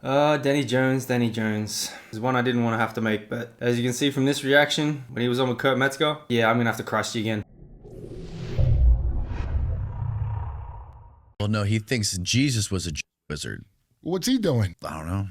Danny Jones. There's one I didn't want to have to make, but as you can see from this reaction, when he was on with Kurt Metzger, yeah, I'm going to have to crush you again. Well, no, he thinks Jesus was a wizard. What's he doing? I don't know.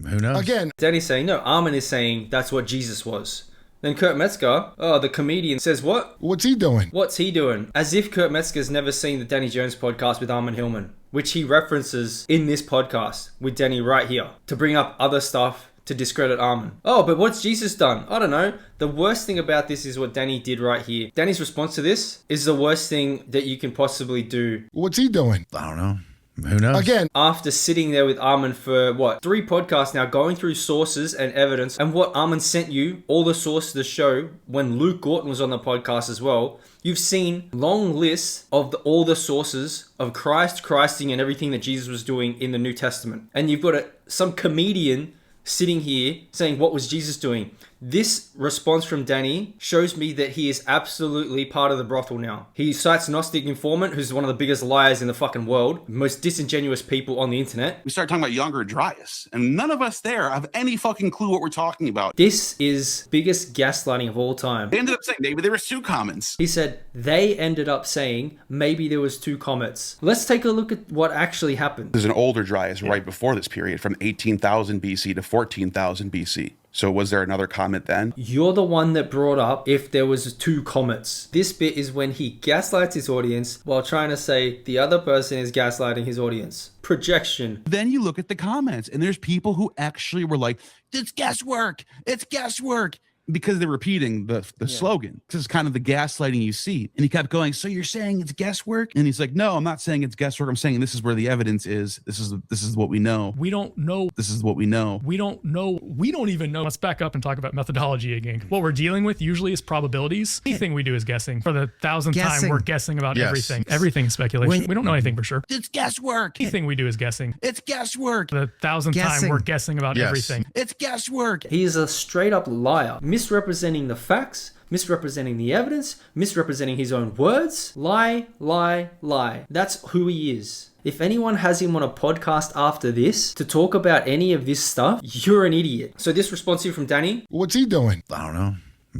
Who knows? Again. Danny's saying, no, Armin is saying that's what Jesus was. Then Kurt Metzger, the comedian, says what? What's he doing? What's he doing? As if Kurt Metzger's never seen the Danny Jones podcast with Armin Hillman, which he references in this podcast with Danny right here to bring up other stuff to discredit Armin. Oh, but what's Jesus done? I don't know. The worst thing about this is what Danny did right here. Danny's response to this is the worst thing that you can possibly do. What's he doing? I don't know. Who knows? Again. After sitting there with Armin for, 3 podcasts now, going through sources and evidence, and what Armin sent you, all the sources to show, when Luke Gorton was on the podcast as well, you've seen long lists of all the sources of Christing and everything that Jesus was doing in the New Testament. And you've got some comedian sitting here saying, what was Jesus doing? This response from Danny shows me that he is absolutely part of the brothel now. He cites Gnostic Informant, who's one of the biggest liars in the fucking world, most disingenuous people on the internet. We started talking about Younger Dryas, and none of us there have any fucking clue what we're talking about. This is biggest gaslighting of all time. They ended up saying maybe there was 2 comets. He said they ended up saying maybe there was 2 comets. Let's take a look at what actually happened. There's an older Dryas right before this period, from 18,000 BC to 14,000 BC. So was there another comet then? You're the one that brought up if there was 2 comets. This bit is when he gaslights his audience while trying to say the other person is gaslighting his audience. Projection. Then you look at the comments and there's people who actually were like, it's guesswork. It's guesswork. Because they're repeating the slogan. This is kind of the gaslighting you see. And he kept going, so you're saying it's guesswork? And he's like, no, I'm not saying it's guesswork. I'm saying this is where the evidence is. This is what we know. We don't know. This is what we know. We don't know. We don't even know. Let's back up and talk about methodology again. What we're dealing with usually is probabilities. Anything we do is guessing. For the 1,000th time, we're guessing about everything. Everything is speculation. We don't know anything for sure. It's guesswork. Anything we do is guessing. It's guesswork. For the 1,000th time, we're guessing about everything. It's guesswork. He is a straight up liar. Misrepresenting the facts, misrepresenting the evidence, misrepresenting his own words. Lie, lie, lie. That's who he is. If anyone has him on a podcast after this to talk about any of this stuff, you're an idiot. So this response here from Danny. What's he doing? I don't know.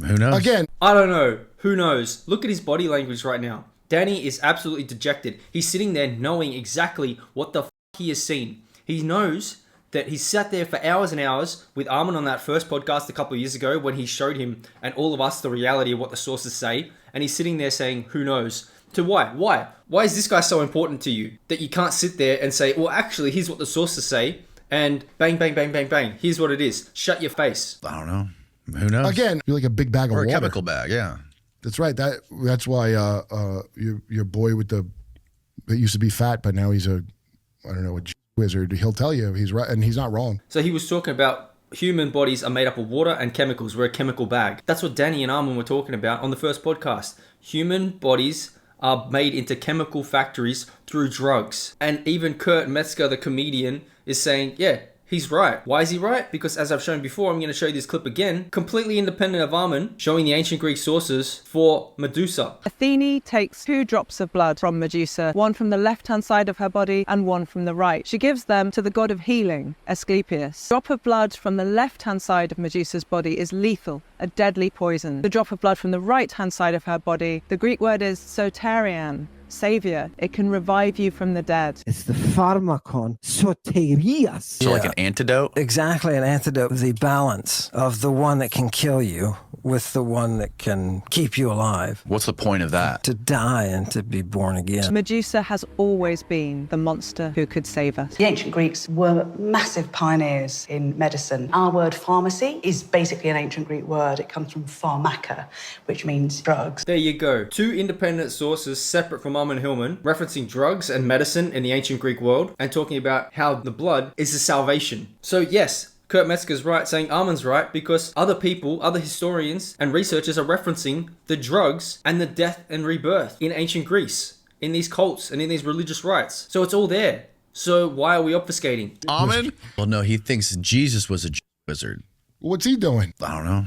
Who knows? Again. I don't know. Who knows? Look at his body language right now. Danny is absolutely dejected. He's sitting there knowing exactly what the he has seen. He knows that he sat there for hours and hours with Armin on that first podcast a couple of years ago when he showed him and all of us the reality of what the sources say. And he's sitting there saying, who knows? To why? Why is this guy so important to you that you can't sit there and say, well, actually, here's what the sources say, and bang, bang, bang, bang, bang. Here's what it is. Shut your face. I don't know. Who knows? Again, you're like a big bag of water. Or a water. chemical bag, yeah. That's right. That's why your boy with that used to be fat, but now he's a wizard. He'll tell you he's right, and he's not wrong. So he was talking about human bodies are made up of water and chemicals. We're a chemical bag. That's what Danny and Armin were talking about on the first podcast. Human bodies are made into chemical factories through drugs. And even Kurt Metzger, the comedian, is saying, yeah, he's right. Why is he right? Because as I've shown before, I'm going to show you this clip again, completely independent of Armin, showing the ancient Greek sources for Medusa. Athene takes 2 drops of blood from Medusa, one from the left-hand side of her body and one from the right. She gives them to the god of healing, Asclepius. A drop of blood from the left-hand side of Medusa's body is lethal, a deadly poison. The drop of blood from the right-hand side of her body, the Greek word is soterian, savior. It can revive you from the dead. It's the pharmakon soterias. So like an antidote? Exactly, an antidote. The balance of the one that can kill you with the one that can keep you alive. What's the point of that? To die and to be born again. Medusa has always been the monster who could save us. The ancient Greeks were massive pioneers in medicine. Our word pharmacy is basically an ancient Greek word. It comes from pharmaka, which means drugs. There you go. 2 independent sources separate from Armin Hillman, referencing drugs and medicine in the ancient Greek world and talking about how the blood is the salvation. So yes, Kurt Metzger's right, saying Armin's right, because other people, other historians and researchers are referencing the drugs and the death and rebirth in ancient Greece, in these cults and in these religious rites. So it's all there. So why are we obfuscating? Armin? Well, no, he thinks Jesus was a wizard. What's he doing? I don't know.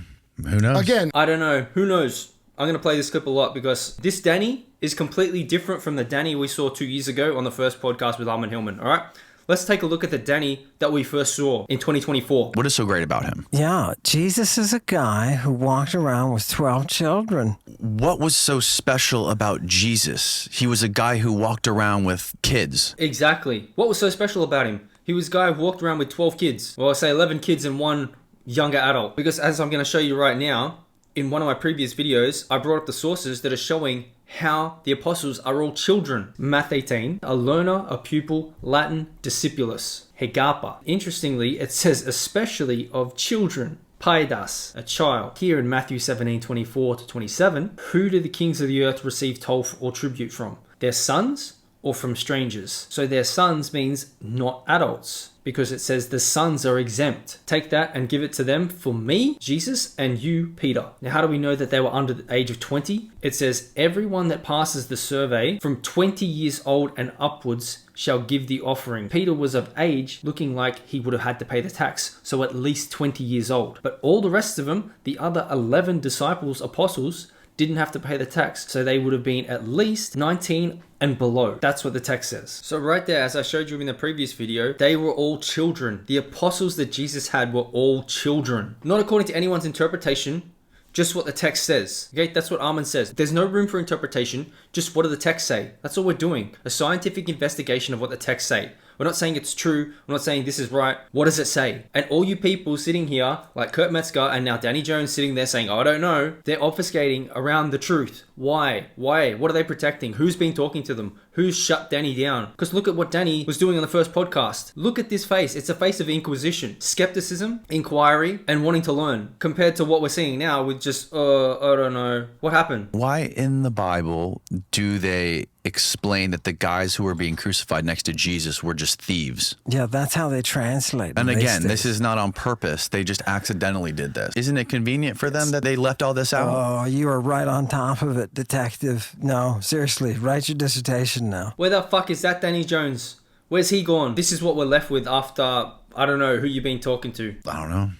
Who knows? Again. I don't know. Who knows? I'm going to play this clip a lot because this Danny is completely different from the Danny we saw 2 years ago on the first podcast with Armin Hillman, all right? Let's take a look at the Danny that we first saw in 2024. What is so great about him? Yeah, Jesus is a guy who walked around with 12 children. What was so special about Jesus? He was a guy who walked around with kids. Exactly. What was so special about him? He was a guy who walked around with 12 kids. Well, I say 11 kids and one younger adult. Because as I'm going to show you right now, in one of my previous videos, I brought up the sources that are showing how the apostles are all children. Math 18, a learner, a pupil, Latin, discipulus, hegapa. Interestingly, it says especially of children. Paidas, a child. Here in Matthew 17:24-27, who do the kings of the earth receive toll or tribute from? Their sons or from strangers? So their sons means not adults, because it says the sons are exempt. Take that and give it to them for me, Jesus, and you, Peter. Now, how do we know that they were under the age of 20? It says everyone that passes the survey from 20 years old and upwards shall give the offering. Peter was of age, looking like he would have had to pay the tax, so at least 20 years old. But all the rest of them, the other 11 disciples, apostles, didn't have to pay the tax, so they would have been at least 19 and below. That's what the text says. So right there, as I showed you in the previous video, they were all children. The apostles that Jesus had were all children. Not according to anyone's interpretation, just what the text says. Okay, that's what Armin says. There's no room for interpretation, just what does the text say? That's all we're doing. A scientific investigation of what the text say. We're not saying it's true. We're not saying this is right. What does it say? And all you people sitting here, like Kurt Metzger and now Danny Jones sitting there saying, oh, I don't know. They're obfuscating around the truth. Why? Why? What are they protecting? Who's been talking to them? Who's shut Danny down? Because look at what Danny was doing on the first podcast. Look at this face. It's a face of inquisition, skepticism, inquiry, and wanting to learn. Compared to what we're seeing now with just, I don't know. What happened? Why in the Bible do they explain that the guys who were being crucified next to Jesus were just thieves? Yeah, that's how they translate. And again, this is not on purpose. They just accidentally did this. Isn't it convenient for them that they left all this out? Oh, you are right on top of it, detective. No, seriously, write your dissertation now. Where the fuck is that Danny Jones? Where's he gone? This is what we're left with after, I don't know who you've been talking to. I don't know.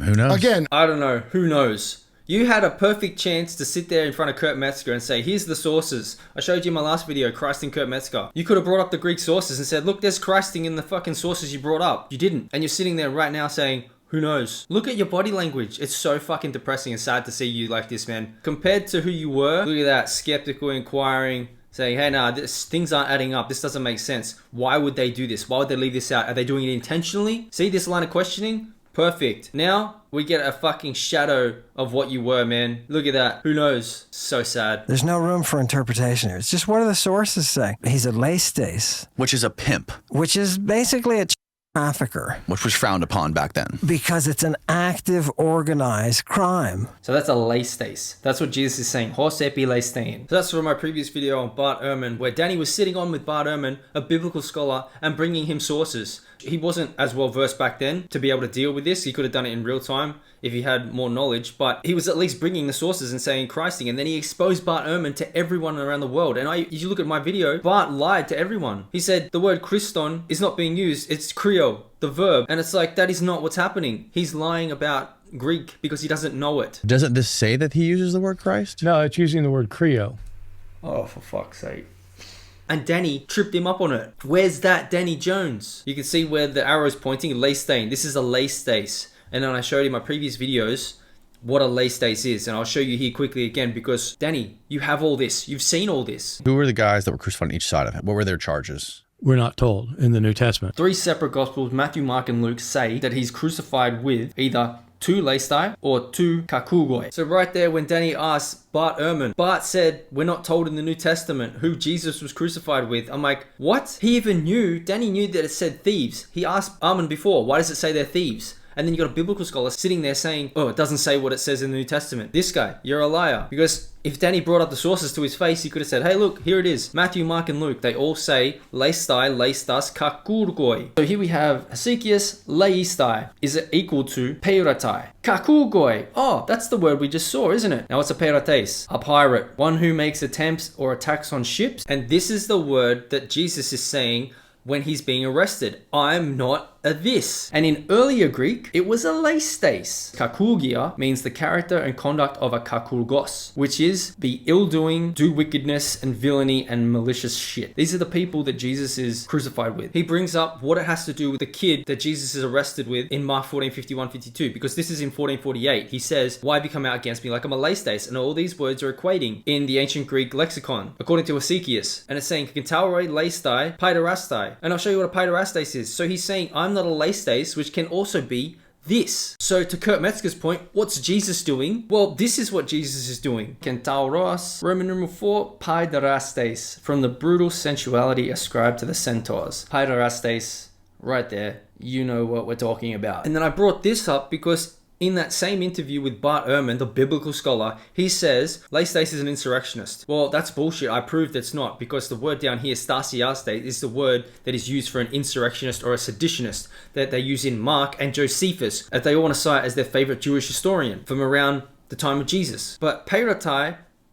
Who knows? Again, I don't know. Who knows? You had a perfect chance to sit there in front of Kurt Metzger and say, here's the sources. I showed you in my last video, Christ in Kurt Metzger. You could have brought up the Greek sources and said, look, there's Christing in the fucking sources you brought up. You didn't. And you're sitting there right now saying, who knows? Look at your body language. It's so fucking depressing and sad to see you like this, man. Compared to who you were, look at that, skeptical, inquiring, saying, hey, nah, things aren't adding up. This doesn't make sense. Why would they do this? Why would they leave this out? Are they doing it intentionally? See this line of questioning? Perfect. Now we get a fucking shadow of what you were, man. Look at that. Who knows? So sad. There's no room for interpretation here. It's just what do the sources say? He's a laestace. Which is a pimp. Which is basically a trafficker. Which was frowned upon back then. Because it's an active, organized crime. So that's a laestace. That's what Jesus is saying. Hos epi leistein. So that's from my previous video on Bart Ehrman, where Danny was sitting on with Bart Ehrman, a biblical scholar, and bringing him sources. He wasn't as well versed back then to be able to deal with this. He could have done it in real time if he had more knowledge, but he was at least bringing the sources and saying Christing, and then he exposed Bart Ehrman to everyone around the world. And if you look at my video, Bart lied to everyone. He said the word Christon is not being used, it's kreo, the verb, and it's like, that is not what's happening. He's lying about Greek because he doesn't know it. Doesn't this say that he uses the word Christ? No, it's using the word kreo. Oh, for fuck's sake. And Danny tripped him up on it. Where's that Danny Jones? You can see where the arrow's pointing, laestain. This is a laestace. And then I showed you in my previous videos what a laestace is. And I'll show you here quickly again because, Danny, you have all this. You've seen all this. Who were the guys that were crucified on each side of him? What were their charges? We're not told in the New Testament. 3 separate Gospels, Matthew, Mark, and Luke, say that he's crucified with either 2 laestai or 2 kakugoi. So right there when Danny asked Bart Ehrman, Bart said, we're not told in the New Testament who Jesus was crucified with. I'm like, what? He even knew, Danny knew that it said thieves. He asked Armin before, why does it say they're thieves? And then you got a biblical scholar sitting there saying, oh, it doesn't say what it says in the New Testament. This guy, you're a liar. Because if Danny brought up the sources to his face, he could have said, hey, look, here it is. Matthew, Mark, and Luke, they all say laestai, laestas, kakurgoi. So here we have Hesychius, laestai. Is it equal to peiratai? Kakugoi. Oh, that's the word we just saw, isn't it? Now, what's a peirates? A pirate. One who makes attempts or attacks on ships. And this is the word that Jesus is saying when he's being arrested. I'm not a this. And in earlier Greek, it was a leistes. Kakulgia means the character and conduct of a kakulgos, which is the ill-doing, do wickedness and villainy and malicious shit. These are the people that Jesus is crucified with. He brings up what it has to do with the kid that Jesus is arrested with in Mark 14:51-52, because this is in 14:48. He says, why have you come out against me like I'm a leistes? And all these words are equating in the ancient Greek lexicon, according to Hesychius. And it's saying, kentauroi leistai paiderastai. And I'll show you what a paiderastes is. So he's saying, I'm not a leistes, which can also be this. So to Kurt Metzger's point, what's Jesus doing? Well, this is what Jesus is doing. Kentauros, Roman numeral 4, paiderastes, from the brutal sensuality ascribed to the centaurs. Paiderastes, right there. You know what we're talking about. And then I brought this up because in that same interview with Bart Ehrman, the biblical scholar, he says leistes is an insurrectionist. Well, that's bullshit. I proved it's not, because the word down here, stasiaste, is the word that is used for an insurrectionist or a seditionist that they use in Mark and Josephus, as they all want to cite as their favorite Jewish historian from around the time of Jesus. But peirates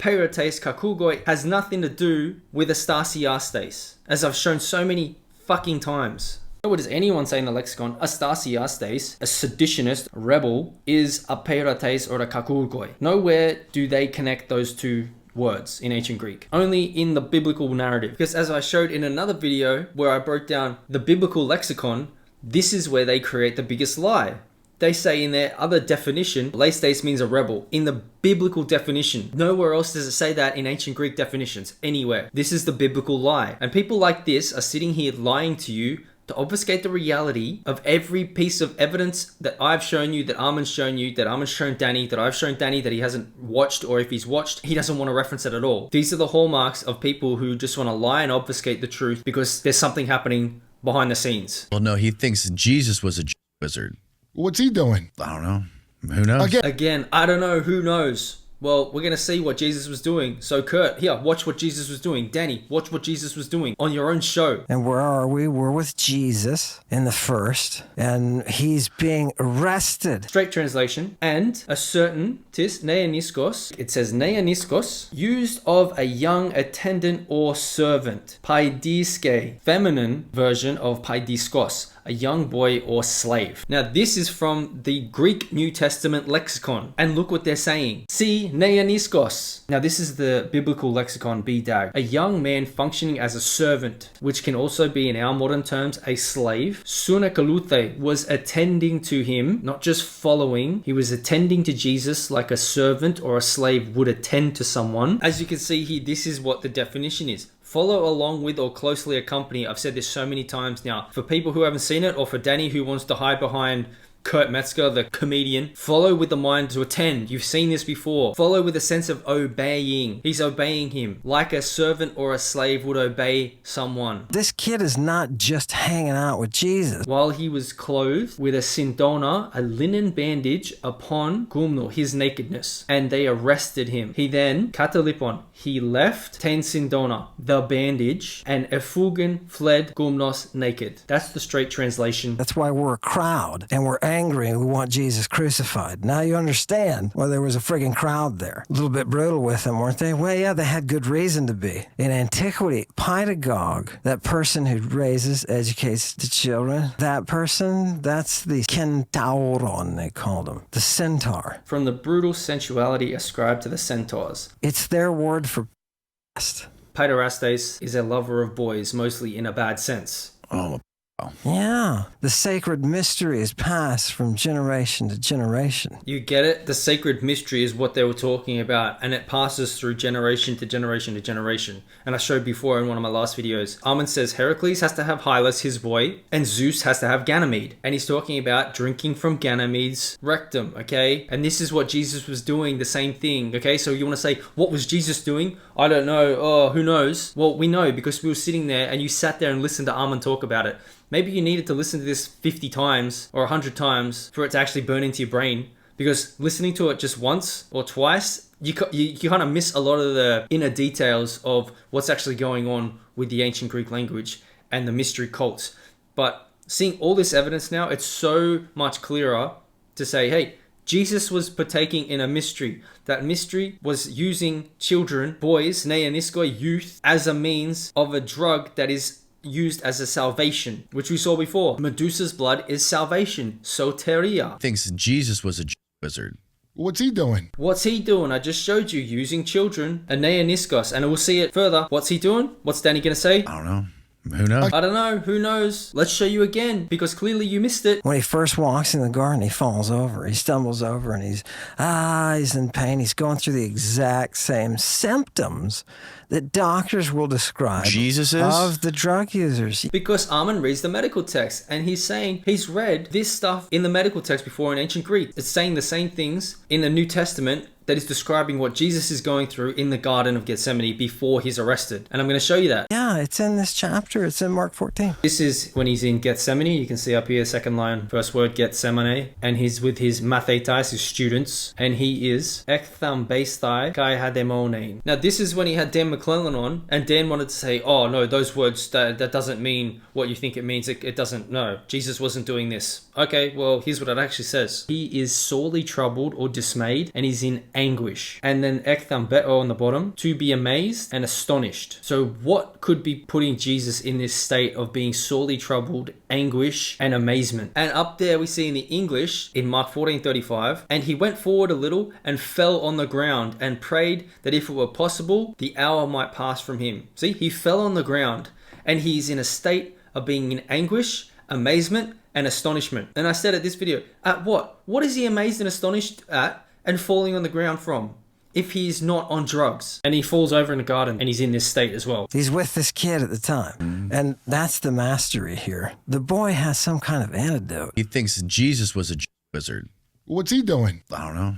kakulgoi has nothing to do with a stasiastes, as I've shown so many fucking times. What does anyone say in the lexicon? A stasiastes, a seditionist, a rebel, is a peirates or a kakulgoi. Nowhere do they connect those two words in ancient Greek. Only in the biblical narrative. Because as I showed in another video where I broke down the biblical lexicon, this is where they create the biggest lie. They say in their other definition, leistes means a rebel. In the biblical definition, nowhere else does it say that in ancient Greek definitions, anywhere. This is the biblical lie. And people like this are sitting here lying to you to obfuscate the reality of every piece of evidence that I've shown you, that Armin's shown you, that Armin's shown Danny, that I've shown Danny that he hasn't watched, or if he's watched, he doesn't want to reference it at all. These are the hallmarks of people who just want to lie and obfuscate the truth because there's something happening behind the scenes. Well, no, he thinks Jesus was a wizard. What's he doing? I don't know. Who knows? Again, I don't know. Who knows? Well, we're going to see what Jesus was doing. So Kurt, here, watch what Jesus was doing. Danny, watch what Jesus was doing on your own show. And where are we? We're with Jesus in the first, and he's being arrested. Straight translation. And a certain tis neaniskos, it says neaniskos, used of a young attendant or servant. Paidiske, feminine version of paidiskos, a young boy or slave. Now this is from the Greek New Testament lexicon, and look what they're saying. See neaniskos. Now this is the biblical lexicon BDAG, a young man functioning as a servant, which can also be in our modern terms a slave. Sunakaluthe was attending to him, not just following. He was attending to Jesus like a servant or a slave would attend to someone. As you can see here, this is what the definition is. Follow along with or closely accompany. I've said this so many times now. For people who haven't seen it, or for Danny who wants to hide behind Kurt Metzger, the comedian, follow with the mind to attend. You've seen this before. Follow with a sense of obeying. He's obeying him like a servant or a slave would obey someone. This kid is not just hanging out with Jesus. While he was clothed with a sindona, a linen bandage upon gumno, his nakedness, and they arrested him. He then, katalipon, he left ten sindona, the bandage, and efugen fled gumnos naked. That's the straight translation. That's why we're a crowd, and we're angry and we want Jesus crucified. Now you understand why there was a friggin' crowd there. A little bit brutal with him, weren't they? Well, yeah, they had good reason to be. In antiquity, pedagogue, that person who raises, educates the children, that person, that's the kentauron, they called him, the centaur. From the brutal sensuality ascribed to the centaurs. It's their word for past. Paiderastes is a lover of boys, mostly in a bad sense. Oh, yeah, the sacred mystery is passed from generation to generation. You get it? The sacred mystery is what they were talking about, and it passes through generation to generation to generation. And I showed before in one of my last videos, Armin says Heracles has to have Hylas, his boy, and Zeus has to have Ganymede. And he's talking about drinking from Ganymede's rectum, okay? And this is what Jesus was doing, the same thing, okay? So you want to say, what was Jesus doing? I don't know. Oh, who knows? Well, we know because we were sitting there and you sat there and listened to Armin talk about it. Maybe you needed to listen to this 50 times or 100 times for it to actually burn into your brain, because listening to it just once or twice, you kind of miss a lot of the inner details of what's actually going on with the ancient Greek language and the mystery cults. But seeing all this evidence now, it's so much clearer to say, hey, Jesus was partaking in a mystery. That mystery was using children, boys, neaniskoi, youth, as a means of a drug that is used as a salvation, which we saw before. Medusa's blood is salvation, soteria. Thinks Jesus was a wizard. What's he doing? What's he doing? I just showed you using children, Aeneaniskos, and we'll see it further. What's he doing? What's Danny going to say? I don't know. Who knows? I don't know. Who knows? Let's show you again, because clearly you missed it. When he first walks in the garden, he falls over. He stumbles over and he's in pain. He's going through the exact same symptoms that doctors will describe Jesus is? Of the drug users. Because Armin reads the medical text, and he's saying he's read this stuff in the medical text before in ancient Greek. It's saying the same things in the New Testament that is describing what Jesus is going through in the Garden of Gethsemane before he's arrested. And I'm going to show you that. Yeah, it's in this chapter. It's in Mark 14. This is when he's in Gethsemane. You can see up here, second line, first word, Gethsemane. And he's with his mathetais, his students. And he is ektham beistai kai hademonein. Now, this is when he had Dan McClellan on. And Dan wanted to say, oh, no, those words, that doesn't mean what you think it means. It doesn't. No, Jesus wasn't doing this. Okay, well, here's what it actually says. He is sorely troubled or dismayed, and he's in anguish. And then ektham beto on the bottom, to be amazed and astonished. So what could be putting Jesus in this state of being sorely troubled, anguish, and amazement? And up there we see in the English, in Mark 14:35, and he went forward a little and fell on the ground and prayed that if it were possible, the hour might pass from him. See, he fell on the ground, and he's in a state of being in anguish, amazement, and astonishment. And I said at this video, at what? What is he amazed and astonished at and falling on the ground from? If he's not on drugs, and he falls over in the garden and he's in this state as well. He's with this kid at the time. And that's the mastery here. The boy has some kind of antidote. He thinks Jesus was a wizard. What's he doing? I don't know.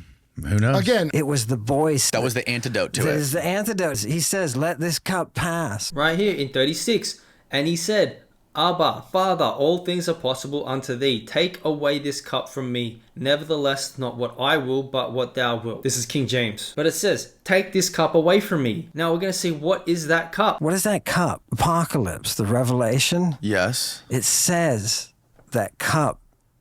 Who knows? Again, it was the boy's. That was the antidote to it. It is the antidote. He says, let this cup pass. Right here in 36. And he said, Abba, Father, all things are possible unto thee. Take away this cup from me. Nevertheless, not what I will, but what thou wilt. This is King James. But it says, take this cup away from me. Now we're going to see what is that cup. What is that cup? Apocalypse, the Revelation? Yes. It says that cup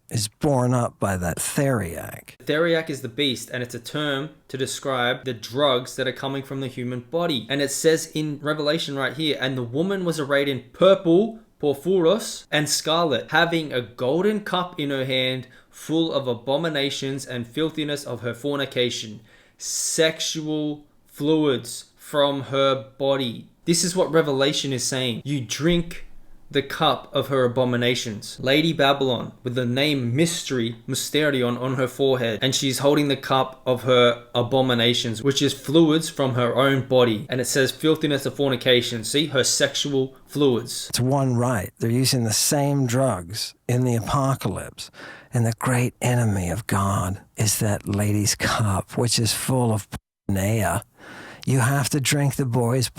is borne up by that theriac. Theriac is the beast, and it's a term to describe the drugs that are coming from the human body. And it says in Revelation right here, and the woman was arrayed in purple, porphyros, and scarlet, having a golden cup in her hand, full of abominations and filthiness of her fornication, sexual fluids from her body. This is what Revelation is saying. You drink the cup of her abominations. Lady Babylon, with the name Mystery, Mysterion, on her forehead, and she's holding the cup of her abominations, which is fluids from her own body. And it says filthiness of fornication. See, her sexual fluids. It's one right. They're using the same drugs in the apocalypse. And the great enemy of God is that lady's cup, which is full of porneia. You have to drink the boy's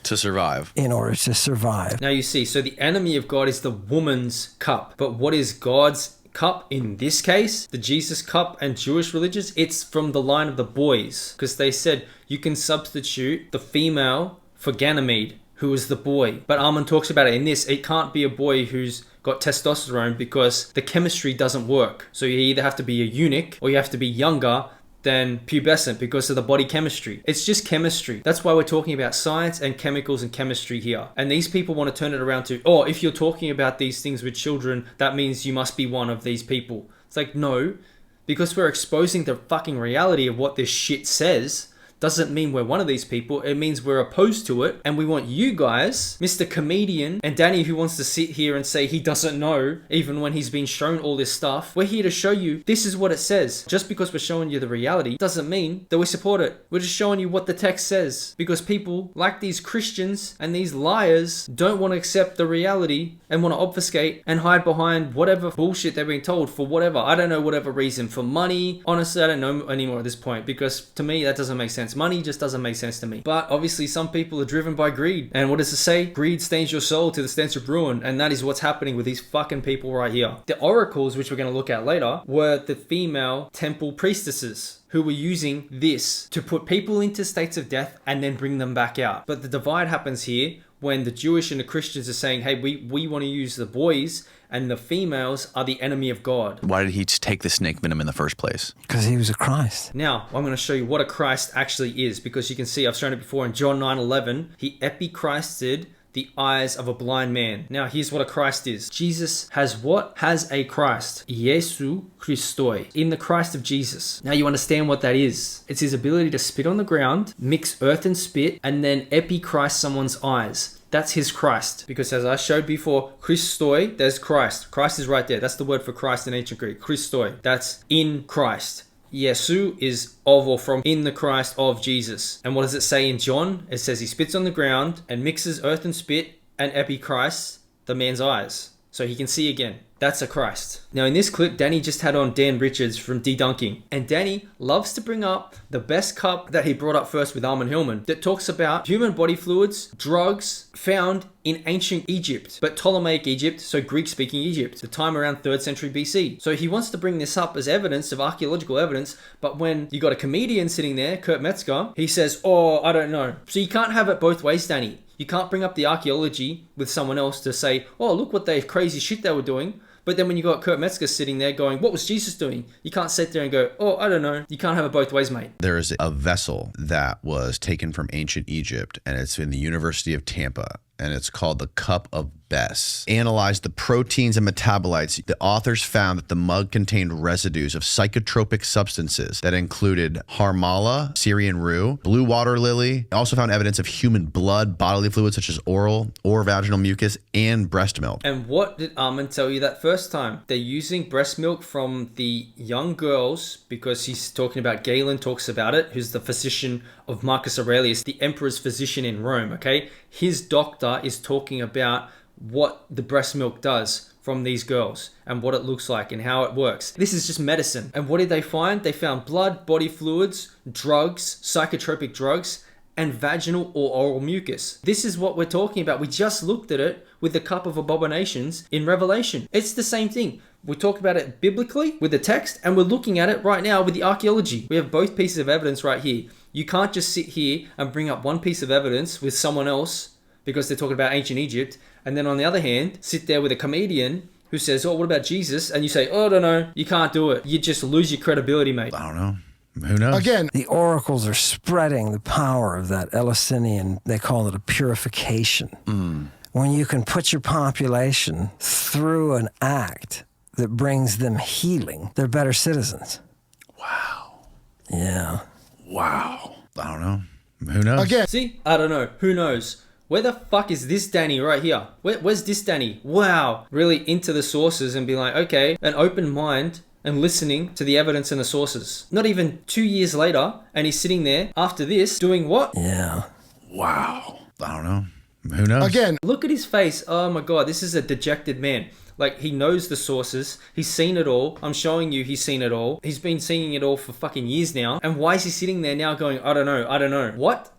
to survive. In order to survive. Now you see, so the enemy of God is the woman's cup. But what is God's cup in this case? The Jesus cup and Jewish religions? It's from the line of the boys. Because they said you can substitute the female for Ganymede, who is the boy. But Armin talks about it in this. It can't be a boy who's got testosterone because the chemistry doesn't work. So you either have to be a eunuch or you have to be younger than pubescent because of the body chemistry. It's just chemistry. That's why we're talking about science and chemicals and chemistry here. And these people want to turn it around to, oh, if you're talking about these things with children, that means you must be one of these people. It's like, no, because we're exposing the fucking reality of what this shit says. Doesn't mean we're one of these people. It means we're opposed to it. And we want you guys, Mr. Comedian, and Danny, who wants to sit here and say he doesn't know, even when he's been shown all this stuff. We're here to show you this is what it says. Just because we're showing you the reality doesn't mean that we support it. We're just showing you what the text says. Because people like these Christians and these liars don't want to accept the reality and want to obfuscate and hide behind whatever bullshit they're being told for whatever. I don't know, whatever reason. For money. Honestly, I don't know anymore at this point. Because to me, that doesn't make sense. Money just doesn't make sense to me. But obviously some people are driven by greed. And what does it say? Greed stains your soul to the stench of ruin. And that is what's happening with these fucking people right here. The oracles, which we're going to look at later, were the female temple priestesses who were using this to put people into states of death and then bring them back out. But the divide happens here when the Jewish and the Christians are saying, hey, we want to use the boys and the females are the enemy of God. Why did he take the snake venom in the first place? Because he was a Christ. Now, I'm going to show you what a Christ actually is, because you can see, I've shown it before in John 9:11, he epichrysted the eyes of a blind man. Now, here's what a Christ is. Jesus has what? Has a Christ. Jesu Christoi. In the Christ of Jesus. Now, you understand what that is. It's his ability to spit on the ground, mix earth and spit, and then epi-Christ someone's eyes. That's his Christ. Because as I showed before, Christoi, there's Christ. Christ is right there. That's the word for Christ in ancient Greek. Christoi. That's in Christ. Jesu is of or from in the Christ of Jesus. And what does it say in John? It says he spits on the ground and mixes earth and spit and epi-Christ the man's eyes, so he can see again. That's a Christ. Now in this clip, Danny just had on Dan Richards from Debunking. And Danny loves to bring up the best cup that he brought up first with Armin Hillman that talks about human body fluids, drugs found in ancient Egypt, but Ptolemaic Egypt, so Greek-speaking Egypt, the time around 3rd century BC. So he wants to bring this up as evidence of archaeological evidence, but when you got a comedian sitting there, Kurt Metzger, he says, oh, I don't know. So you can't have it both ways, Danny. You can't bring up the archaeology with someone else to say, oh, look what they crazy shit they were doing. But then when you got Kurt Metzger sitting there going, what was Jesus doing? You can't sit there and go, oh, I don't know. You can't have it both ways, mate. There is a vessel that was taken from ancient Egypt, and it's in the University of Tampa, and it's called the Cup of Bes. Analyzed the proteins and metabolites. The authors found that the mug contained residues of psychotropic substances that included harmala, Syrian rue, blue water lily. They also found evidence of human blood, bodily fluids such as oral or vaginal mucus, and breast milk. And what did Armin tell you that first time? They're using breast milk from the young girls because he's talking about, Galen talks about it, who's the physician of Marcus Aurelius, the emperor's physician in Rome, okay? His doctor is talking about what the breast milk does from these girls and what it looks like and how it works. This is just medicine. And what did they find? They found blood, body fluids, drugs, psychotropic drugs, and vaginal or oral mucus. This is what we're talking about. We just looked at it with the cup of abominations in Revelation. It's the same thing. We talk about it biblically with the text, and we're looking at it right now with the archaeology. We have both pieces of evidence right here. You can't just sit here and bring up one piece of evidence with someone else because they're talking about ancient Egypt, and then on the other hand, sit there with a comedian who says, oh, what about Jesus? And you say, oh, I don't know. You can't do it. You just lose your credibility, mate. I don't know. Who knows? Again, the oracles are spreading the power of that Eleusinian, they call it a purification. When you can put your population through an act that brings them healing, they're better citizens. Wow. Yeah. Wow. I don't know. Who knows? again, See? I don't know. Who knows? Where the fuck is this Danny right here? Where's this Danny? Wow. Really into the sources and be like, okay, an open mind and listening to the evidence and the sources. Not even 2 years later, and he's sitting there after this doing what? Yeah. Wow. I don't know. Who knows? again, Look at his face. Oh my God, this is a dejected man. Like, he knows the sources. He's seen it all. I'm showing you he's seen it all. He's been seeing it all for fucking years now. And why is he sitting there now going, I don't know, I don't know. What?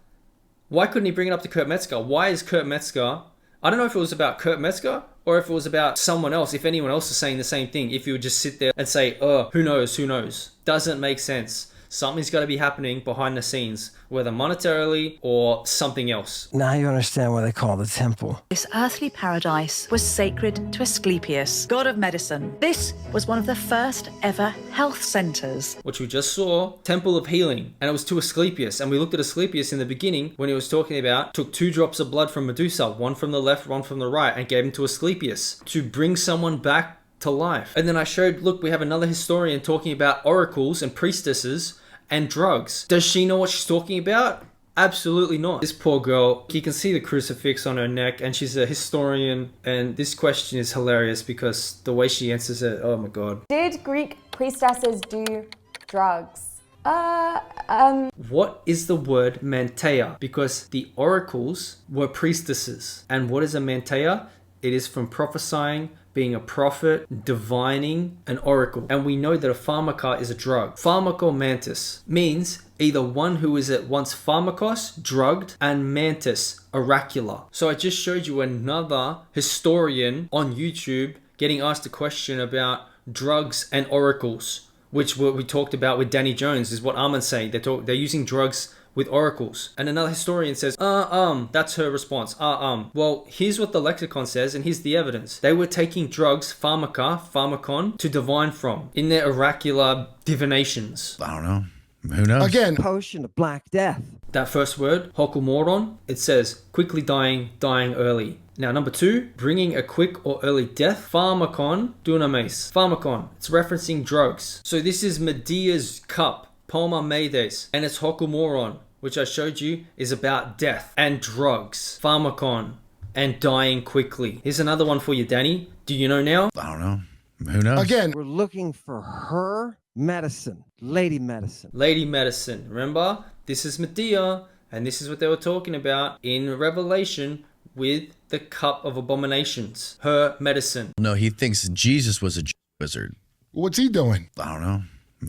Why couldn't he bring it up to Kurt Metzger? Why is Kurt Metzger... I don't know if it was about Kurt Metzger or if it was about someone else, if anyone else is saying the same thing. If you would just sit there and say, oh, who knows, who knows. Doesn't make sense. Something's got to be happening behind the scenes, whether monetarily or something else. Now you understand what they call the temple. This earthly paradise was sacred to Asclepius, god of medicine. This was one of the first ever health centers. Which we just saw, Temple of Healing, and it was to Asclepius. And we looked at Asclepius in the beginning when he was talking about, took 2 drops of blood from Medusa, one from the left, one from the right, and gave them to Asclepius to bring someone back to life. And then I showed, look, we have another historian talking about oracles and priestesses and drugs. Does she know what she's talking about? Absolutely not. This poor girl, you can see the crucifix on her neck, and she's a historian, and this question is hilarious because the way she answers it, oh my God. Did Greek priestesses do drugs? What is the word manteia? Because the oracles were priestesses. And what is a manteia? It is from prophesying, being a prophet, divining, an oracle. And we know that a pharmaca is a drug. Pharmacomantis means either one who is at once pharmakos, drugged, and mantis, oracular. So I just showed you another historian on YouTube getting asked a question about drugs and oracles, which we talked about with Danny Jones, is what Armin's saying. They're using drugs with oracles. And another historian says, that's her response. Well, here's what the lexicon says, and here's the evidence. They were taking drugs, pharmacon, to divine from, in their oracular divinations. I don't know. Who knows? Again, Potion of Black Death. That first word, hokumoron, it says quickly dying, dying early. Now, number 2, bringing a quick or early death. Pharmakon dunamis. Pharmakon, it's referencing drugs. So this is Medea's cup, Palma Medes, and it's hokumoron, which I showed you is about death and drugs. Pharmakon and dying quickly. Here's another one for you, Danny. Do you know now? I don't know. Who knows? again, We're looking for her medicine. Lady medicine. Lady medicine. Remember, this is Medea, and this is what they were talking about in Revelation with the cup of abominations. Her medicine. No, he thinks Jesus was a wizard. what's he doing? I don't know.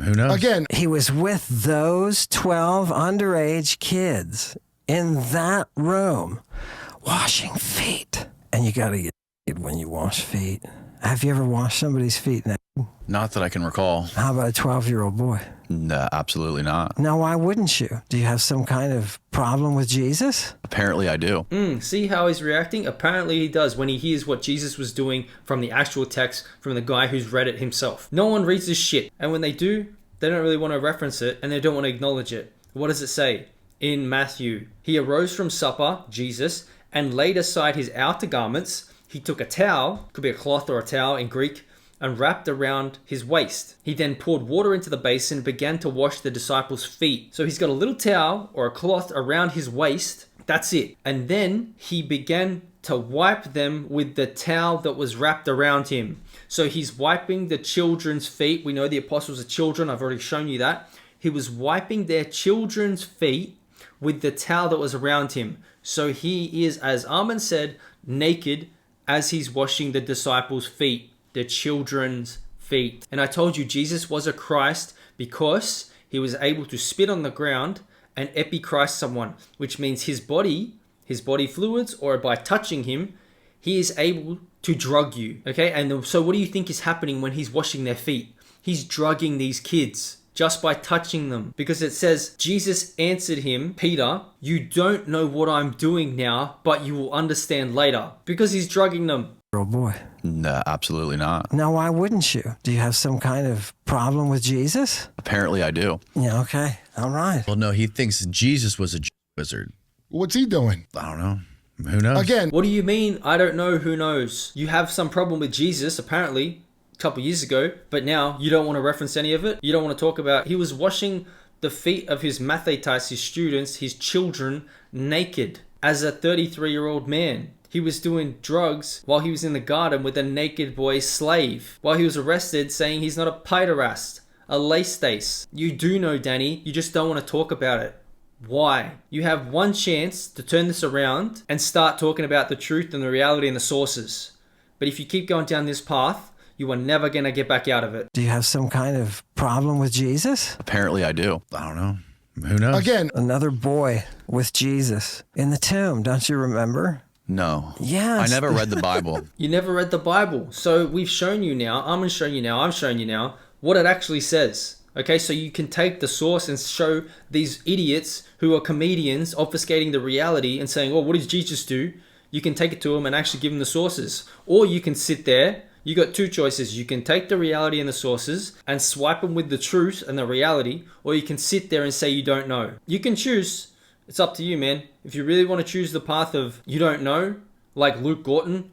Who knows? Again, He was with those 12 underage kids in that room washing feet. And you got to get naked when you wash feet. Have you ever washed somebody's feet naked? Not that I can recall. How about a 12-year-old boy? No, absolutely not. Now, why wouldn't you? Do you have some kind of problem with Jesus? Apparently I do. See how he's reacting? Apparently he does when he hears what Jesus was doing from the actual text from the guy who's read it himself. No one reads this shit. And when they do, they don't really want to reference it and they don't want to acknowledge it. What does it say? In Matthew, he arose from supper, Jesus, and laid aside his outer garments. He took a towel, could be a cloth or a towel in Greek, and wrapped around his waist. He then poured water into the basin and began to wash the disciples' feet. So he's got a little towel or a cloth around his waist. That's it. And then he began to wipe them with the towel that was wrapped around him. So he's wiping the children's feet. We know the apostles are children. I've already shown you that. He was wiping their children's feet with the towel that was around him. So he is, as Armin said, naked as he's washing the disciples' feet, the children's feet. And I told you Jesus was a Christ because he was able to spit on the ground and epichrist someone, which means his body fluids, or by touching him, he is able to drug you. Okay, and so what do you think is happening when he's washing their feet? He's drugging these kids just by touching them. Because it says, Jesus answered him, Peter, you don't know what I'm doing now, but you will understand later. Because he's drugging them. Oh boy. No, absolutely not. Now, why wouldn't you? Do you have some kind of problem with Jesus? Apparently I do. Yeah, okay. All right. Well, no, he thinks Jesus was a wizard. what's he doing? I don't know. Who knows? Again, What do you mean? I don't know. Who knows? You have some problem with Jesus, apparently, a couple years ago, but now you don't want to reference any of it. You don't want to talk about. He was washing the feet of his mathetes, his students, his children, naked as a 33-year-old man. He was doing drugs while he was in the garden with a naked boy slave, while he was arrested saying he's not a paiderast, a laestace. You do know, Danny, you just don't want to talk about it. Why? You have one chance to turn this around and start talking about the truth and the reality and the sources. But if you keep going down this path, you are never going to get back out of it. Do you have some kind of problem with Jesus? Apparently I do. I don't know. Who knows? again, Another boy with Jesus in the tomb, don't you remember? No. Yes. I never read the Bible. You never read the Bible. So we've shown you now, I'm showing you now, I'm showing you now what it actually says. Okay, so you can take the source and show these idiots who are comedians obfuscating the reality and saying, oh, what did Jesus do? You can take it to them and actually give them the sources. Or you can sit there. You got two choices. You can take the reality and the sources and swipe them with the truth and the reality, or you can sit there and say you don't know. You can choose. It's up to you, man. If you really want to choose the path of you don't know, like Luke Gorton,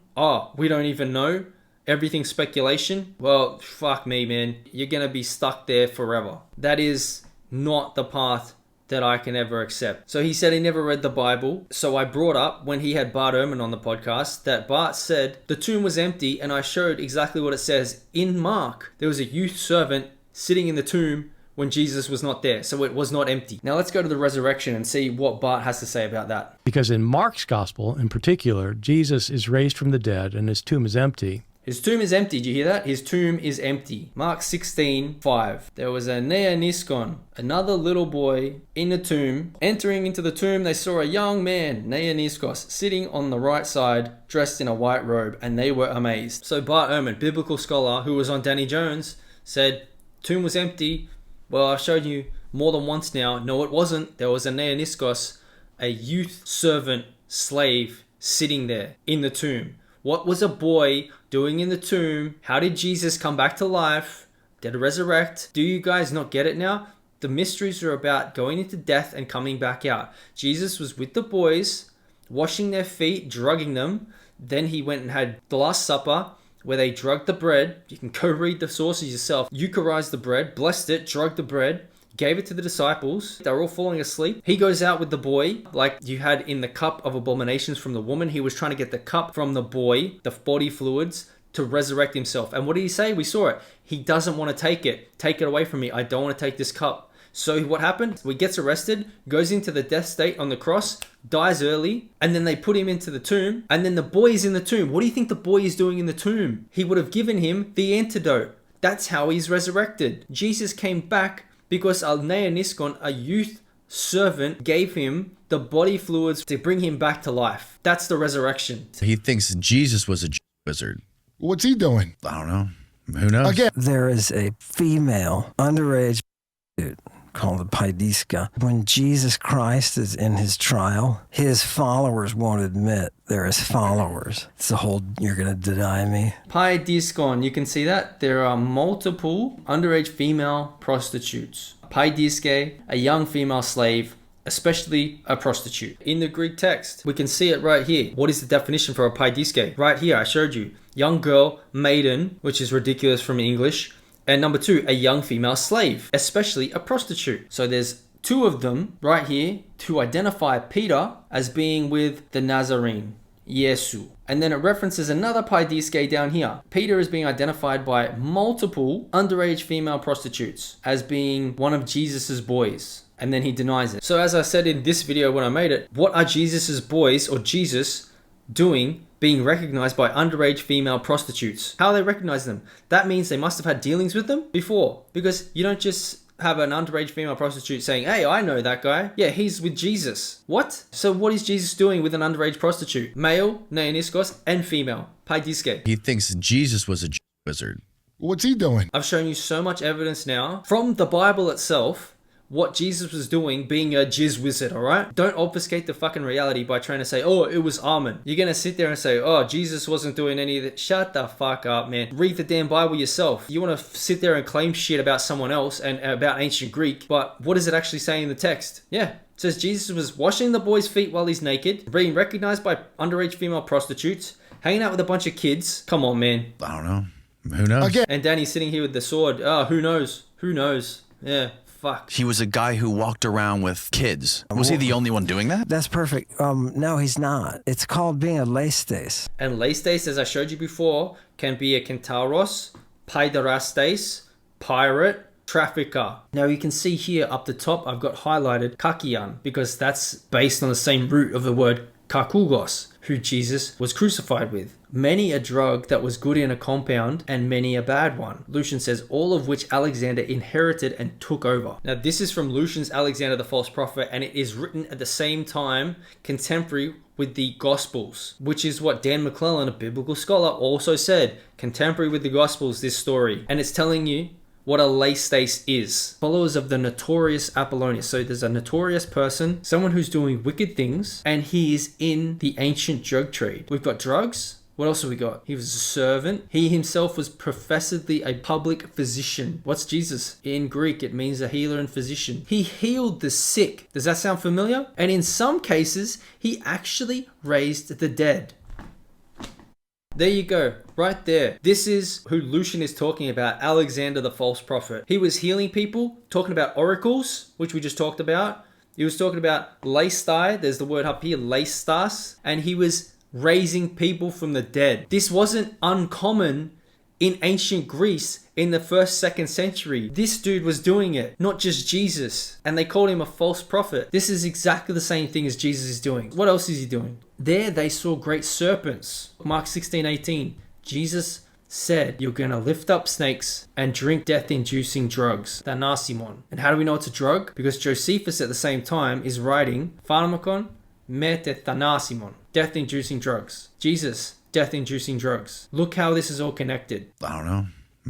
we don't even know, everything's speculation, well, fuck me, man. You're going to be stuck there forever. That is not the path that I can ever accept. So he said he never read the Bible. So I brought up when he had Bart Ehrman on the podcast that Bart said the tomb was empty, and I showed exactly what it says in Mark. There was a youth servant sitting in the tomb when Jesus was not there. So it was not empty. Now let's go to the resurrection and see what Bart has to say about that. Because in Mark's gospel in particular, Jesus is raised from the dead and his tomb is empty. His tomb is empty. Did you hear that? His tomb is empty. Mark 16:5. There was a neoniskon, another little boy in the tomb. Entering into the tomb, they saw a young man, neoniskos, sitting on the right side, dressed in a white robe, and they were amazed. So Bart Ehrman, biblical scholar who was on Danny Jones, said, tomb was empty. Well, I've showed you more than once now. No, it wasn't. There was a neoniskos, a youth servant slave, sitting there in the tomb. What was a boy doing in the tomb? How did Jesus come back to life? Did he resurrect? Do you guys not get it now? The mysteries are about going into death and coming back out. Jesus was with the boys, washing their feet, drugging them. Then he went and had the Last Supper, where they drugged the bread. You can go read the sources yourself. Eucharized the bread, blessed it, drugged the bread, gave it to the disciples. They were all falling asleep. He goes out with the boy, like you had in the cup of abominations from the woman. He was trying to get the cup from the boy, the body fluids, to resurrect himself. And what did he say? We saw it. He doesn't want to take it. Take it away from me. I don't want to take this cup. So what happened? He gets arrested, goes into the death state on the cross, dies early, and then they put him into the tomb, and then the boy is in the tomb. What do you think the boy is doing in the tomb? He would have given him the antidote. That's how he's resurrected. Jesus came back because Neoniskon, a youth servant, gave him the body fluids to bring him back to life. That's the resurrection. He thinks Jesus was a wizard. What's he doing? I don't know. Who knows? Again, There is a female underage called the Paidiska. When Jesus Christ is in his trial, his followers won't admit they're his followers. It's the whole, you're going to deny me. Paidiskon, you can see that. There are multiple underage female prostitutes. Paidiske, a young female slave, especially a prostitute. In the Greek text, we can see it right here. What is the definition for a paidiske? Right here, I showed you. Young girl, maiden, which is ridiculous from English. And number 2, a young female slave, especially a prostitute. So there's 2 of them right here to identify Peter as being with the Nazarene, Yesu. And then it references another paidiske down here. Peter is being identified by multiple underage female prostitutes as being one of Jesus's boys. And then he denies it. So as I said in this video when I made it, what are Jesus's boys or Jesus doing being recognized by underage female prostitutes? How are they recognizing them? That means they must have had dealings with them before, because you don't just have an underage female prostitute saying, hey, I know that guy. Yeah, he's with Jesus. What? So what is Jesus doing with an underage prostitute? Male, neoniskos, and female, paidiske. He thinks Jesus was a wizard. what's he doing? I've shown you so much evidence now from the Bible itself what Jesus was doing being a jizz wizard, alright? Don't obfuscate the fucking reality by trying to say, oh, it was Amen. You're gonna sit there and say, oh, Jesus wasn't doing any of that. Shut the fuck up, man. Read the damn Bible yourself. You wanna sit there and claim shit about someone else and about ancient Greek, but what does it actually say in the text? Yeah. It says Jesus was washing the boy's feet while he's naked, being recognized by underage female prostitutes, hanging out with a bunch of kids. Come on, man. I don't know. Who knows? Again. And Danny's sitting here with the sword. Oh, who knows? Who knows? Yeah. Fuck. He was a guy who walked around with kids. Was he the only one doing that? That's perfect. No, he's not. It's called being a leistes. And leistes, as I showed you before, can be a kentaros, paiderastes, pirate, trafficker. Now you can see here up the top, I've got highlighted kakian, because that's based on the same root of the word kakugos, who Jesus was crucified with. Many a drug that was good in a compound and many a bad one. Lucian says, all of which Alexander inherited and took over. Now this is from Lucian's Alexander the False Prophet, and it is written at the same time, contemporary with the Gospels, which is what Dan McClellan, a biblical scholar, also said. Contemporary with the Gospels, this story. And it's telling you what a leistes is. Followers of the notorious Apollonius. So there's a notorious person, someone who's doing wicked things, and he is in the ancient drug trade. We've got drugs. What else have we got? He was a servant. He himself was professedly a public physician. What's Jesus? In Greek, it means a healer and physician. He healed the sick. Does that sound familiar? And in some cases, he actually raised the dead. There you go, right there. This is who Lucian is talking about, Alexander the False Prophet. He was healing people, talking about oracles, which we just talked about. He was talking about leistai, there's the word up here, leistas, and he was raising people from the dead. This wasn't uncommon in ancient Greece in the 1st, 2nd century. This dude was doing it, not just Jesus. And they called him a false prophet. This is exactly the same thing as Jesus is doing. What else is he doing? There they saw great serpents. Mark 16:18. Jesus said, you're going to lift up snakes and drink death-inducing drugs. Thanasimon. And how do we know it's a drug? Because Josephus at the same time is writing pharmakon mete thanasimon. Death-inducing drugs. Jesus, death-inducing drugs. Look how this is all connected. I don't know.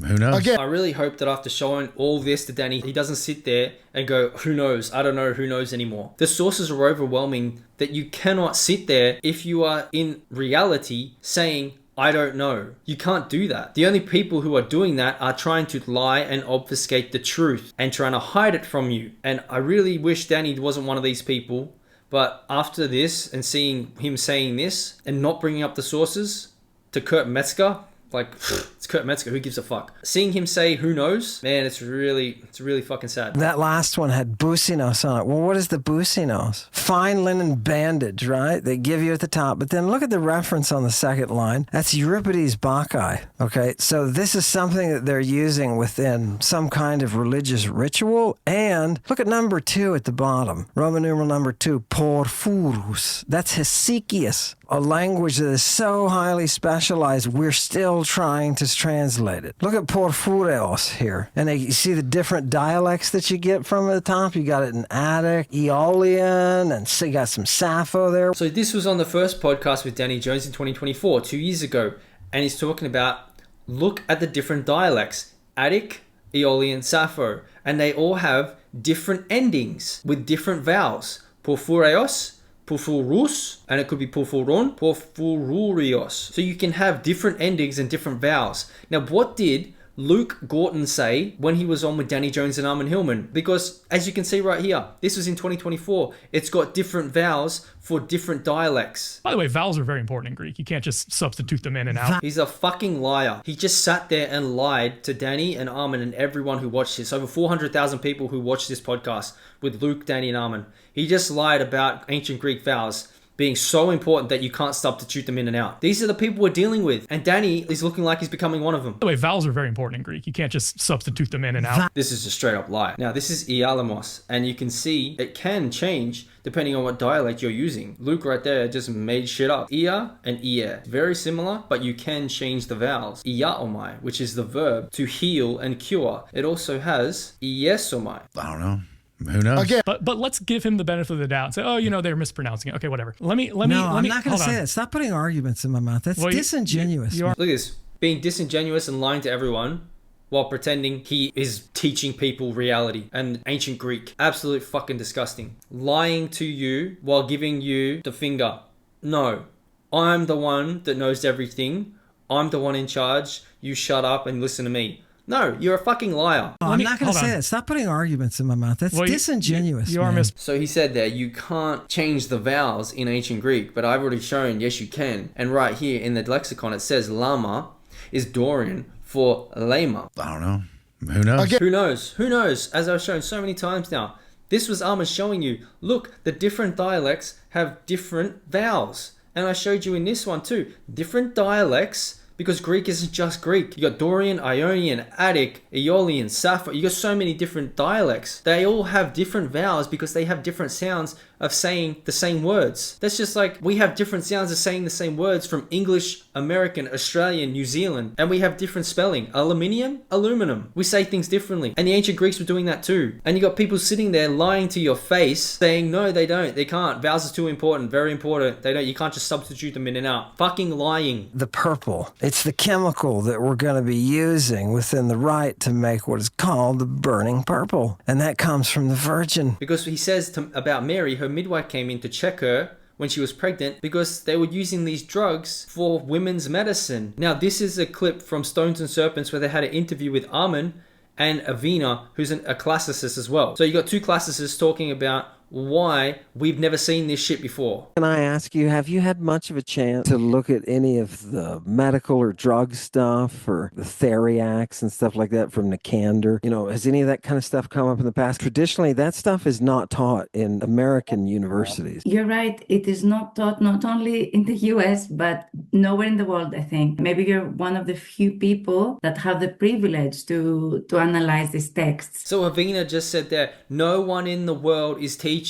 Who knows? Again. I really hope that after showing all this to Danny, he doesn't sit there and go, who knows? I don't know who knows anymore. The sources are overwhelming that you cannot sit there if you are in reality saying, I don't know. You can't do that. The only people who are doing that are trying to lie and obfuscate the truth and trying to hide it from you. And I really wish Danny wasn't one of these people. But after this and seeing him saying this and not bringing up the sources to Kurt Metzger, like, it's Kurt Metzger, who gives a fuck? Seeing him say, who knows? Man, it's really fucking sad. That last one had businos on it. Well, what is the businos? Fine linen bandage, right? They give you at the top. But then look at the reference on the second line. That's Euripides Bacchae, okay? So this is something that they're using within some kind of religious ritual. And look at number 2 at the bottom. Roman numeral number 2, porphyrus. That's Hesychius, a language that is so highly specialized, we're still trying to translate it. Look at porphyreos here. And you see the different dialects that you get from the top. You got it in Attic, Aeolian, and so you got some Sappho there. So this was on the first podcast with Danny Jones in 2024, 2 years ago. And he's talking about, look at the different dialects. Attic, Aeolian, Sappho. And they all have different endings with different vowels. Porphyreos, porphyrus, and it could be porphyron, porphyrurios. So you can have different endings and different vowels. Now, what did Luke Gorton say when he was on with Danny Jones and Armin Hillman? Because as you can see right here, this was in 2024. It's got different vowels for different dialects. By the way, vowels are very important in Greek. You can't just substitute them in and out. He's a fucking liar. He just sat there and lied to Danny and Armin and everyone who watched this. Over 400,000 people who watched this podcast with Luke, Danny, and Armin. He just lied about ancient Greek vowels being so important that you can't substitute them in and out. These are the people we're dealing with. And Danny is looking like he's becoming one of them. By the way, vowels are very important in Greek. You can't just substitute them in and out. This is a straight up lie. Now, this is Ialamos, and you can see it can change depending on what dialect you're using. Luke right there just made shit up. Ia and ie. Very similar, but you can change the vowels. Iaomai, which is the verb to heal and cure. It also has iesomai. I don't know. Who knows? Again. But let's give him the benefit of the doubt and say, oh, they're mispronouncing it. Okay, whatever. I'm not going to say that. Stop putting arguments in my mouth. That's disingenuous. Look at this. Being disingenuous and lying to everyone while pretending he is teaching people reality and ancient Greek. Absolute fucking disgusting. Lying to you while giving you the finger. No. I'm the one that knows everything. I'm the one in charge. You shut up and listen to me. No, you're a fucking liar. I'm not going to say that. Stop putting arguments in my mouth. That's disingenuous. You are So he said there, you can't change the vowels in ancient Greek, but I've already shown, yes, you can. And right here in the lexicon, it says lama is Dorian for lama. I don't know. Who knows? Again. Who knows? Who knows? As I've shown so many times now. This was Armin showing you, look, the different dialects have different vowels. And I showed you in this one too. Different dialects, because Greek isn't just Greek. You got Dorian, Ionian, Attic, Aeolian, Sappho. You got so many different dialects. They all have different vowels because they have different sounds of saying the same words. That's just like we have different sounds of saying the same words from English, American, Australian, New Zealand, and we have different spelling. Aluminium, aluminum. We say things differently. And the ancient Greeks were doing that too. And you got people sitting there lying to your face saying, no, they don't. They can't. Vowels are too important. Very important. They don't. You can't just substitute them in and out. Fucking lying. The purple. It's the chemical that we're going to be using within the rite to make what is called the burning purple. And that comes from the Virgin. Because he says about Mary, her midwife came in to check her when she was pregnant because they were using these drugs for women's medicine. Now, this is a clip from Stones and Serpents where they had an interview with Armin and Avina, who's a classicist as well. So you got two classicists talking about why we've never seen this shit before. Can I ask you, have you had much of a chance to look at any of the medical or drug stuff or the theriacs and stuff like that from Nicander? Has any of that kind of stuff come up in the past? Traditionally, that stuff is not taught in American universities. You're right. It is not taught not only in the US, but nowhere in the world, I think. Maybe you're one of the few people that have the privilege to analyze these texts. So Avina just said there, no one in the world is teaching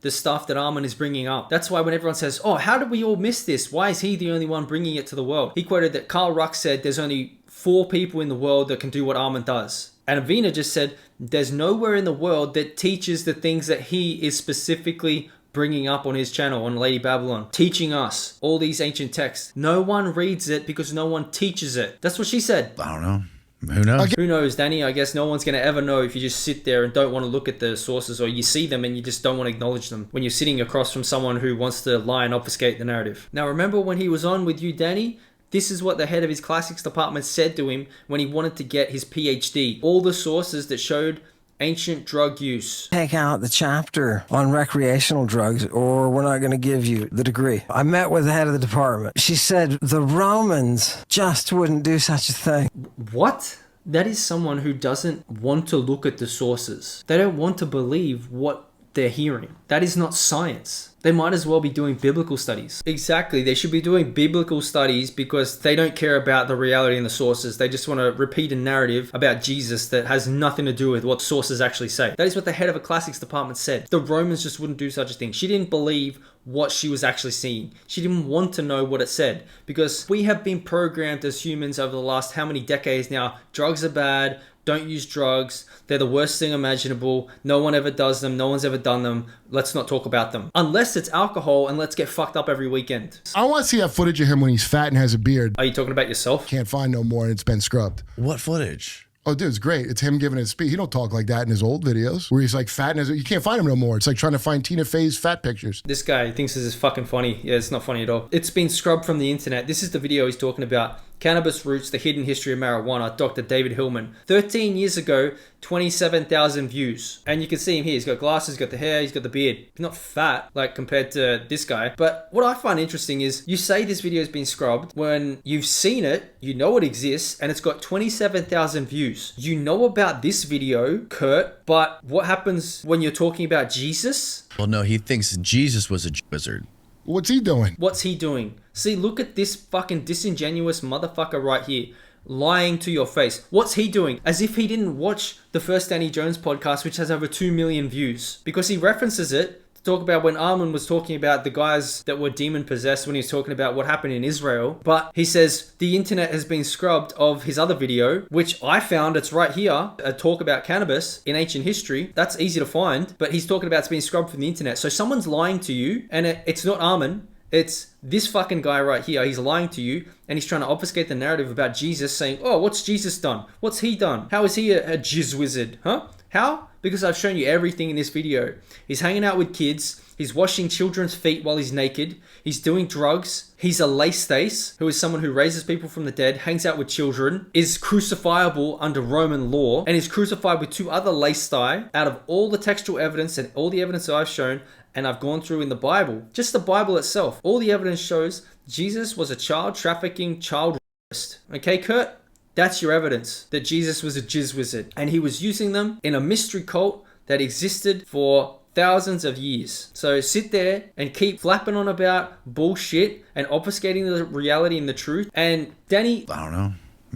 the stuff that Armin is bringing up. That's why when everyone says, oh, how did we all miss this? Why is he the only one bringing it to the world? He quoted that Karl Ruck said there's only 4 people in the world that can do what Armin does. And Avina just said there's nowhere in the world that teaches the things that he is specifically bringing up on his channel on Lady Babylon, teaching us all these ancient texts. No one reads it because no one teaches it. That's what she said. I don't know. Who knows? Who knows, Danny? I guess no one's going to ever know if you just sit there and don't want to look at the sources, or you see them and you just don't want to acknowledge them when you're sitting across from someone who wants to lie and obfuscate the narrative. Now, remember when he was on with you, Danny? This is what the head of his classics department said to him when he wanted to get his PhD. All the sources that showed ancient drug use. Take out the chapter on recreational drugs or we're not going to give you the degree. I met with the head of the department. She said the Romans just wouldn't do such a thing. What? That is someone who doesn't want to look at the sources. They don't want to believe what they're hearing. That is not science. They might as well be doing biblical studies. Exactly. They should be doing biblical studies because they don't care about the reality and the sources. They just want to repeat a narrative about Jesus that has nothing to do with what sources actually say. That is what the head of a classics department said. The Romans just wouldn't do such a thing. She didn't believe what she was actually seeing. She didn't want to know what it said because we have been programmed as humans over the last how many decades now. Drugs are bad. Don't use drugs. They're the worst thing imaginable. No one ever does them. No one's ever done them. Let's not talk about them. Unless it's alcohol and let's get fucked up every weekend. I want to see that footage of him when he's fat and has a beard. Are you talking about yourself? Can't find no more and it's been scrubbed. What footage? Oh, dude, it's great. It's him giving his speech. He don't talk like that in his old videos where he's like fat and you can't find him no more. It's like trying to find Tina Fey's fat pictures. This guy thinks this is fucking funny. Yeah, it's not funny at all. It's been scrubbed from the internet. This is the video he's talking about. Cannabis Roots, The Hidden History of Marijuana, Dr. David Hillman. 13 years ago, 27,000 views. And you can see him here. He's got glasses, he's got the hair, he's got the beard. He's not fat, like compared to this guy. But what I find interesting is you say this video has been scrubbed when you've seen it, you know it exists, and it's got 27,000 views. You know about this video, Kurt, but what happens when you're talking about Jesus? Well, no, he thinks Jesus was a wizard. What's he doing? What's he doing? See, look at this fucking disingenuous motherfucker right here, lying to your face. What's he doing? As if he didn't watch the first Danny Jones podcast, which has over 2 million views. Because he references it to talk about when Armin was talking about the guys that were demon possessed when he was talking about what happened in Israel. But he says the internet has been scrubbed of his other video, which I found, it's right here, a talk about cannabis in ancient history. That's easy to find, but he's talking about it's being scrubbed from the internet. So someone's lying to you, and it's not Armin. It's this fucking guy right here. He's lying to you and he's trying to obfuscate the narrative about Jesus, saying, oh, what's Jesus done? What's he done? How is he a jizz wizard? Huh? How? Because I've shown you everything in this video. He's hanging out with kids. He's washing children's feet while he's naked. He's doing drugs. He's a laestace, who is someone who raises people from the dead, hangs out with children, is crucifiable under Roman law, and is crucified with 2 other laestai. Out of all the textual evidence and all the evidence that I've shown, and I've gone through in the Bible, just the Bible itself, all the evidence shows Jesus was a child trafficking child rapist. Okay, Kurt? That's your evidence that Jesus was a jizz wizard. And he was using them in a mystery cult that existed for thousands of years. So sit there and keep flapping on about bullshit and obfuscating the reality and the truth. And Danny, I don't know.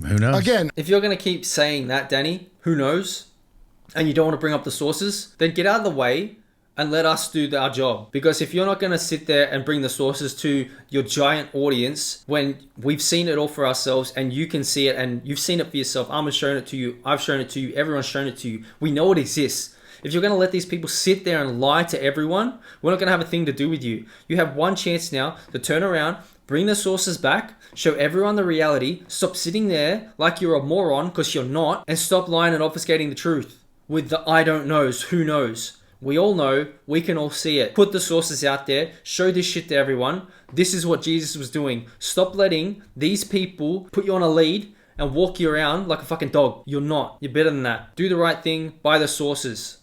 Who knows? Again, if you're going to keep saying that, Danny, who knows? And you don't want to bring up the sources, then get out of the way and let us do our job. Because if you're not going to sit there and bring the sources to your giant audience when we've seen it all for ourselves and you can see it and you've seen it for yourself, Armin's shown it to you, I've shown it to you, everyone's shown it to you, we know it exists. If you're going to let these people sit there and lie to everyone, we're not going to have a thing to do with you. You have one chance now to turn around, bring the sources back, show everyone the reality, stop sitting there like you're a moron because you're not, and stop lying and obfuscating the truth with the I don't knows, who knows. We all know, we can all see it. Put the sources out there, show this shit to everyone. This is what Jesus was doing. Stop letting these people put you on a lead and walk you around like a fucking dog. You're not. You're better than that. Do the right thing, buy the sources.